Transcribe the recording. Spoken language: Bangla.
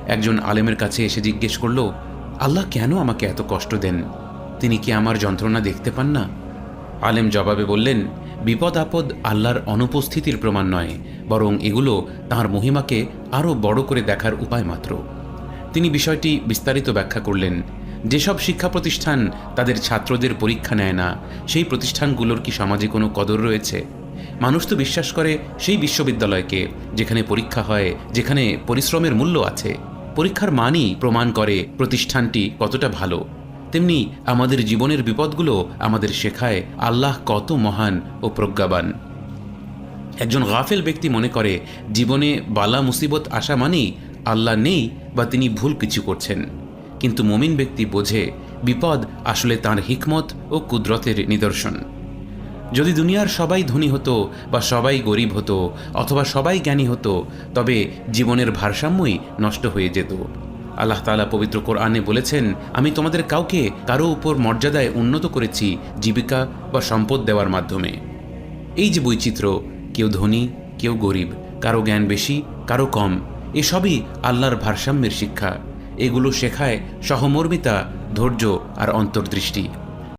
একজন আলেমের কাছে এসে জিজ্ঞেস করল, আল্লাহ কেন আমাকে এত কষ্ট দেন? তিনি কি আমার যন্ত্রণা দেখতে পান না? আলেম জবাবে বললেন, বিপদ আপদ আল্লাহর অনুপস্থিতির প্রমাণ নয়, বরং এগুলো তাঁর মহিমাকে আরও বড় করে দেখার উপায় মাত্র। তিনি বিষয়টি বিস্তারিত ব্যাখ্যা করলেন। যেসব শিক্ষা প্রতিষ্ঠান তাদের ছাত্রদের পরীক্ষা নেয় না, সেই প্রতিষ্ঠানগুলোর কি সমাজে কোনো কদর রয়েছে? মানুষ তো বিশ্বাস করে সেই বিশ্ববিদ্যালয়কে যেখানে পরীক্ষা হয়, যেখানে পরিশ্রমের মূল্য আছে। পরীক্ষার মানই প্রমাণ করে প্রতিষ্ঠানটি কতটা ভালো। তেমনি আমাদের জীবনের বিপদগুলো আমাদের শেখায় আল্লাহ কত মহান ও প্রজ্ঞাবান। একজন গাফেল ব্যক্তি মনে করে জীবনে বালা মুসিবত আসা মানেই আল্লাহ নেই বা তিনি ভুল কিছু করছেন। কিন্তু মুমিন ব্যক্তি বোঝে বিপদ আসলে তাঁর হিকমত ও কুদরতের নিদর্শন। যদি দুনিয়ার সবাই ধনী হতো বা সবাই গরিব হতো অথবা সবাই জ্ঞানী হতো, তবে জীবনের ভারসাম্যই নষ্ট হয়ে যেত। আল্লাহ তাআলা পবিত্র কোরআনে বলেছেন, আমি তোমাদের কাউকে কারো উপর মর্যাদায় উন্নত করেছি জীবিকা বা সম্পদ দেওয়ার মাধ্যমে। এই যে বৈচিত্র্য, কেউ ধনী কেউ গরিব, কারো জ্ঞান বেশি কারো কম, এসবই আল্লাহর ভারসাম্যের শিক্ষা। এগুলো শেখায় সহমর্মিতা, ধৈর্য আর অন্তর্দৃষ্টি।